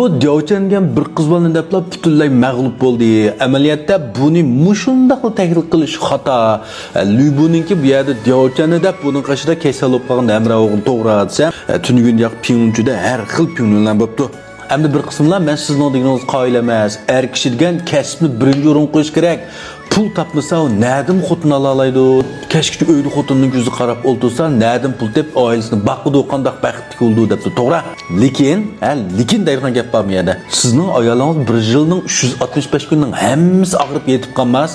Bu Diyoçengen bir kız bilan deplab butunlay mag'lub bo'ldi. Amaliyotda buni mushundaq tahlil qilish xato. Lyubuninki bu yerda Diyocheni deb buning qashida kasal bo'lib qolgan Amra o'g'il to'g'ri desam, tunigun yoq pinunchida har xil pinunlar bo'pti. Endi bir qismlar men sizning deganingiz qoyil emas. Er kishi degan kasbni birinchi o'rin qo'yish kerak. Pul topmasa nadim xotin ala olaydi. Kashki uyda xotinning yuzi qarab o'ltirsa, nadim pul deb oilasini baqidi qandoq baxtli bo'ldi debdi. To'g'ri. Lekin deydigan gap bor bu yerda. Sizning ayolingiz bir yilning 365 kunning hammasi og'rib yetib qolmas.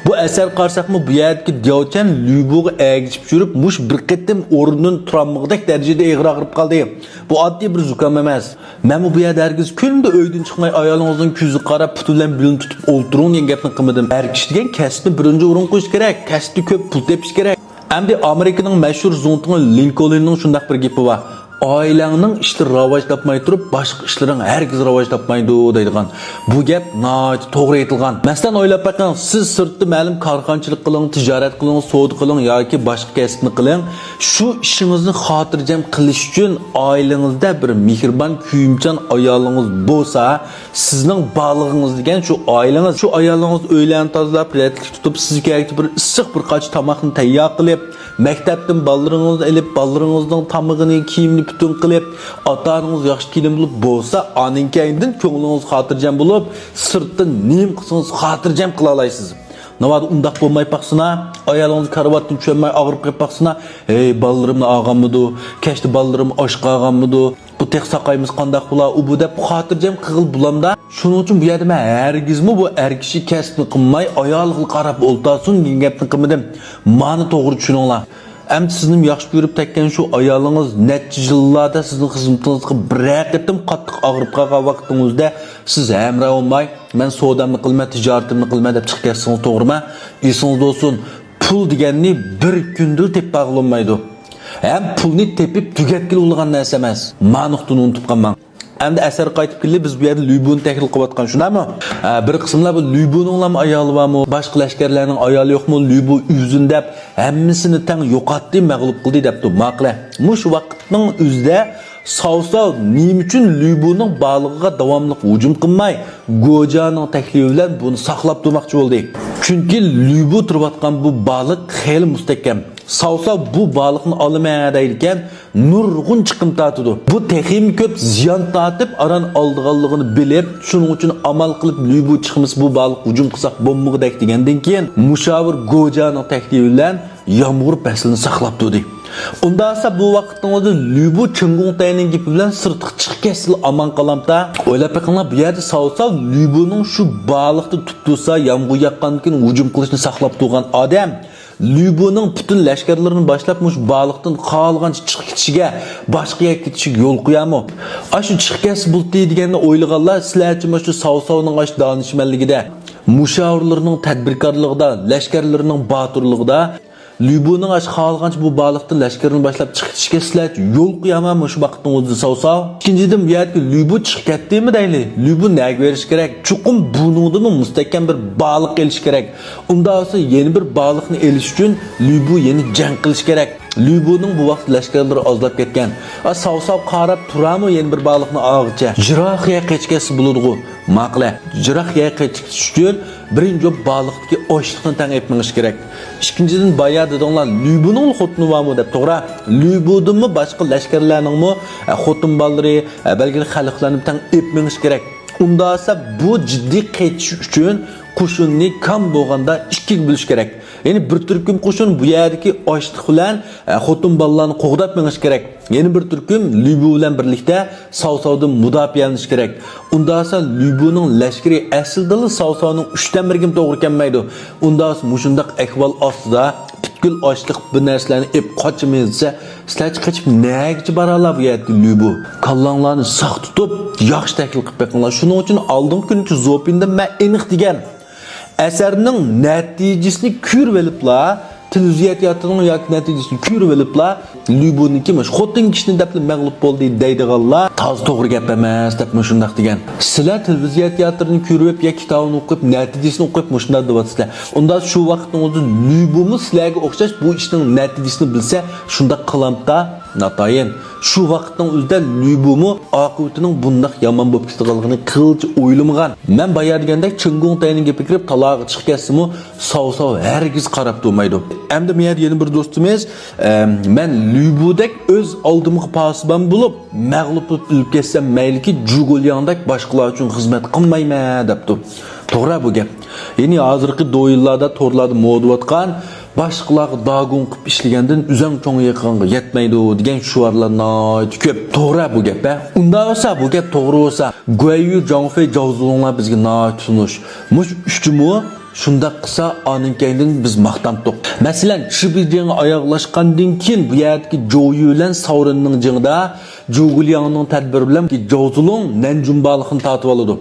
Bu asar qarsaqmi bu yerdagi Diyochen Lyubuga egishib yurib, mush bir qatim o'rnidan turolmag'dak darajada og'rib qoldi. Bu oddiy bir zukam emas. Men bu yerda hargiz kunda uydan chiqmay ayolingizning ko'zi qarab putulan bilan tutib o'ltiring degan gapni qilmadim. Har kishi degan kasbni birinchi o'rin qo'yish kerak, kasbni ko'p pul tepish kerak. Endi Amerikaning mashhur zontingi Lincolnning shundaq bir gapi bor. Oilangning ishlari rivoj topmay turib, boshqa ishlaring hargiz rivoj topmaydi deydigan. Bu gap nihoyat to'g'ri aytilgan. Masalan, o'ylab baqing, siz sirtda ma'lum korxonchilik qiling, tijorat qiling, savdo qiling yoki boshqa kasbni qiling. Shu ishingizni xotirjam qilish uchun oilangizda bir mehribon, kuyimchan ayolingiz bo'lsa, sizning bog'lig'ingiz degan shu oilangiz, shu ayolingiz uylarni tozalab, retlik tutib, sizga bir issiq bir qoch tomoqni tayyor qilib, maktabdan bolalaringizni olib, bolalaringizning tomog'ini, kiyimini bütün qilib, ota-onangiz yaxshi kiyim bo'lib bo'lsa, oninkidan ko'nglingiz xotirjam bo'lib, sirtdan nim qilsangiz xotirjam qila olasiz. Navada undaq bo'lmay paqsina, ayolingiz karvatdan tushmay og'rib qolib paqsina, "Ey, bolalarimni olganmidi? Kechda bolalarim osh qolganmidi? Bu tek saqaymiz qandaq bo'lar?" U bu deb xotirjam qilib bulamda. Shuning uchun bu yerda men hargizmi bu er kishi kasbni qilmay, ayolga qarab o'ltasin degan gapni qilmadim. Ma'ni to'g'ri tushuninglar. Hem sizning yaxshi ko'rib tekkan shu ayolingiz necha yillarda sizning xizmatingizga bir qatim qattiq og'rib qolgan vaqtingizda siz hamra olmay, men savdomni qilma, tijoratimni qilma deb chiqib ketsangiz to'g'rimi? Esingiz bo'lsin, pul deganni bir kunda tepib olmaydi. Hem pulni tepib tugatgili bo'lgan narsa emas. Ma'niqni unutib qolmang. Endi asar qaytib keldi, biz bu yerda Lyubuni tahlil qilayotgan shunami? Bir qismlar bu Lyubuninglar ayoli bormi, boshqa lashkarlarning ayoli yo'qmi, Lyubu uzun deb hammasini tang yo'qotdi, mag'lub qildi debdi. Maqla. Mush vaqtning o'zida Savsav nima uchun Lyubuning bog'lig'iga davomli hujum qilmay, Gojaning taklifi bilan buni saqlab turmoqchi bo'ldi. Chunki Lyubu turayotgan bu bog'liq xeyli mustahkam. Savsav bu bog'liqni olmaydi ekan, nurg'un chiqim tortadi. Bu texim ko'p ziyon tortib, aran oldiganligini bilib, shuning uchun amal qilib Lyubu chiqimiz bu bog'liq hujum qilsak bo'lmaydi degandan keyin mushavir Gojaning taklifi bilan yomg'ir faslini saqlab turdi. Unda esa bu vaqtda Lyubu Chingungtayning gapi bilan sirtqa chiqib ketsa aman qalamda. O'ylab baqinglar, bu yerda Savsav Lyubuning shu bog'liqni tutsa, yomg'ir yoqqandan keyin hujum qilishni saqlab turgan odam Lyubuning butun lashkarlarini boshlab mush bog'liqdan qolgan chiqib ketishiga, boshqa yerga ketishiga yo'l qo'yami? Shu chiqib ketsa bo'ldi deganni o'ylaganlar sizlarcha shu Savsavning ash donishmanligida, mushavirlarning tadbirkorligida, lashkarlarining botirligida Lyubuning ash qolgan bu bog'liqdan lashkarini boshlab chiqib ketishiga sizlarcha yo'l qo'yamami shu vaqtning o'zida Savsav? Ikkinchidan bu yerga Lyubu chiqib ketdimi deyli? Lyubu nega berish kerak? Chuqum buningdimi mustahkam bir bog'liq elish kerak. Unda esa yeni bir bog'liqni elish uchun Lyubu yeni jang qilish kerak. Lyubuning bu vaqt lashkarlari ozlab ketgan. Savsav qarab turami yeni bir bog'liqni og'icha. Jiroqga qechkasi bo'ladi-ku. Maqla. Jiroqga qechkish uchun birinchi bog'liqdagi oshliqni tang etmenish kerak. Ikkinchidan bayar dedinglar, Lyubuning xotini bormi deb to'g'ri. Lyubudimi boshqa lashkarlarningmi xotin bolalari, belgili xalqlarni tang etmenish kerak. Unda esa bu jiddiy qechish uchun qo'shinni kam bo'lganda ikki bo'lish kerak. Ya'ni bir turkum qo'shin bu yerdagi ochliq bilan xotin bolalarni qo'g'dab menish kerak. Yeni bir turkum Lyubu bilan birlikda Savsavdan mudofialanish kerak. Unda esa Lyubuning lashkari aslida Savsavning 3dan 1 ga to'g'ri kelmaydi. Unda mushundaq ahvol ostida butkul ochliq bir narsalarni qochimizsa, sizlar qochib nega baralar bu yerda Lyubu? Kallanglarni saq tutib, yaxshi taklif qilib beqinglar. Shuning uchun oldingi kunchi zopinda men aniq degan asarning natijasini ko'rib olibla, televiziya teatrining yoki natijasini ko'rib olibla, Lyubuniki xotin kishini deb mag'lub bo'ldi deydiganlar to'g'ri to'g'ri gap emas deb shundaq degan. Sizlar televiziya teatrini ko'rib yoki kitobni o'qib, natijasini o'qib shunday deyapsizlar. Unda shu vaqtning o'zida Lyubumi sizlarga o'xshash bu ishning natijasini bilsa, shunda qilamda Natayin şu vaqtning o'zida Lübumu oqibatining bundoq yomon bo'lib ketganligini qilcha o'ylamagan. Men boya degandek Chinggung Tayning gapi kirib talog'i chiqib ketsa-mu, sov hargiz qarab turmaydi. Endi men yana bir do'stimiz, men Lübudek o'z oldimga pasiban bo'lib, mag'lub bo'lib ketsam mayliki Jugulyandek boshqalar uchun xizmat qilmayman debdi. To'g'ri bu gap. Ya'ni hozirgi do'yillarda, to'rlarda mo'diyotgan boshqalarga dagun qilib ishlagandan uzang cho'ng yaqinga yetmaydi degan shuarlar ko'p. To'g'ri bu gap. Unda bo'lsa bu gap to'g'ri bo'lsa, Guayu Zhongfei Zhaozulonglar bizga noit tunush. Mush uchmu shunda qilsa aninkaydan biz maqtandik. Masalan, Shibijingga oyoqlashgandan keyin bu yerdagi Zhouyu bilan Saurinning jingida Zhuguliangning tadbiri bilan Zhaozulong Nanjunbalikni tatib oladi.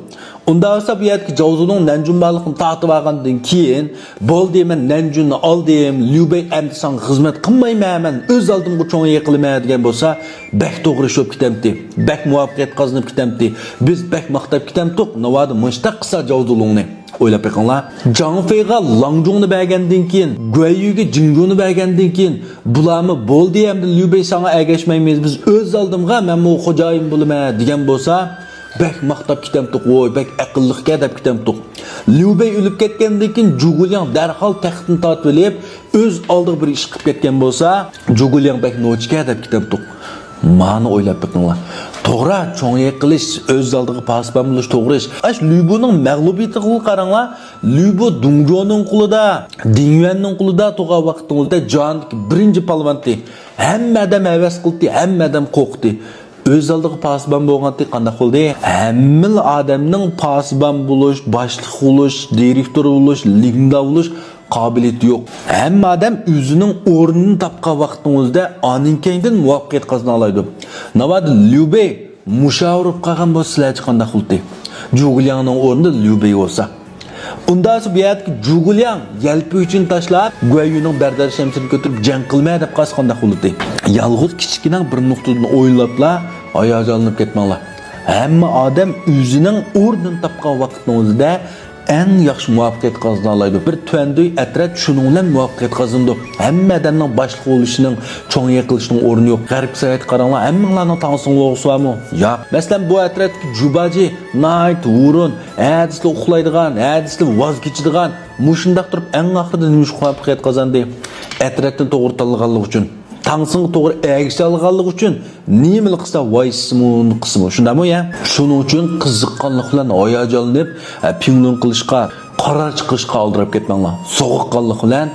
Unda olsa bu yerdagi Zhaozulong Nanjunbalikni tatib olgandan keyin bo'ldi men Nanjunni oldim, Liubey endi sen xizmat qilmayman, o'z oldimga cho'ng yiqilmayman degan bo'lsa, bak to'g'ri shop ketamdi. Bak muvaffaqiyat qozonib ketamdi. Biz bak maqtab ketamdik. Navodi mushtaq qilsa Zhaozulongni o'ylab beqinglar. Zhangfeiga Langjongni bergandan keyin, Guayuga Jinguni bergandan keyin bularni bo'ldi endi Liubey senga ergashmaymiz. Biz o'z oldimga men bu xo'jayin bo'laman degan bo'lsa, bak maqtab ketamdik, voy bak aqlliqga deb ketamdik. Liubey o'lib ketgandan keyin Zhuguliang darhol taxtni tortib olib, o'z oldiga bir ish qilib ketgan bo'lsa, Zhuguliang bak nochga deb ketamdik. Ma'ni o'ylab beqinglar. To'g'ri, cho'ng yiqilish, o'z oldiga pasban bo'lish to'g'ri ish. Ash Lübuning mag'lubiyatiga qaranglar. Lübu Dungjoning qo'lida, Dingyuanning qo'lida to'g'ri vaqtida jon birinchi palvonti. Hamma odam havas qildi, hamma odam qo'rqdi. O'z oldiga pasban bo'lganda qanday qildi? Hamma odamning pasban bo'lish, boshliq bo'lish, direktor bo'lish, ligda bo'lish qobiliyati yo'q. Hamma odam o'zining o'rnini topgan vaqtingizda aninkaydan muvaffaqiyat qozona oladi. Navod Liubey mushavrib qolgan bo'lsa, sizlar qanday qildi? Zhuguliangning o'rnida Liubey bo'lsa. Unda bu yerdagi Zhuguliang yalpi uchun tashlab, Guayuning bardar shamsini ko'tarib jang qilmay deb qas qanday qildi? Yalg'iz kichkina bir nuqtadan o'ylabla hayajonlanib ketmanglar. Hamma odam o'zining o'rnini topgan vaqtning o'zida eng yaxshi muvaffaqiyat qozona oladi. Bir tuandoy atrat shuning bilan muvaffaqiyat qozondi. Hamma odamning boshliq bo'lishining, cho'ng yiqilishining o'rni yo'q. G'arb sayt qaranglar, hammalarning tansiyo'si bormi? Yo'q. Masalan, bu atratki Jubaji, Night, Wurun, hadisli uxlaydigan, hadisli voz kechadigan, mushundaq turib eng oxirida muvaffaqiyat qozondi. Atratni to'g'ri tanlaganlik uchun. Tangsing to'g'ri ergisha olganlik uchun nima qilsa voysmun qismi shundami ya? Shuning uchun qiziqqanlik bilan hayajonlanib, pinglon qilishga, qaror chiqishga oldirib ketmanglar. So'g'iqqanlik bilan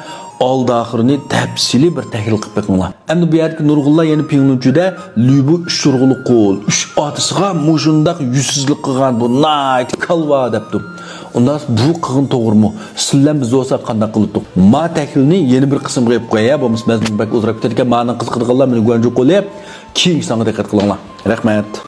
oldi oxirini tafsili bir tahlil qilib beqinglar. Endi bu yerdagi nurg'unlar yana pinglonchida Lübu 3 urg'uli qo'l, 3 otisiga mushundaq yuzsizlik qilgan bu night kalva debdi. Undan bu qilgan to'g'rimi? Sizlar biz olsa qanday qildik? Ma tahlilni yana bir qism qo'yib qo'ya, bo'lmasa biz bak o'zrab ketgan ma'ni qiziqadiganlar meni guanju qo'yib, keyin sanga diqqat qilinglar. Rahmat.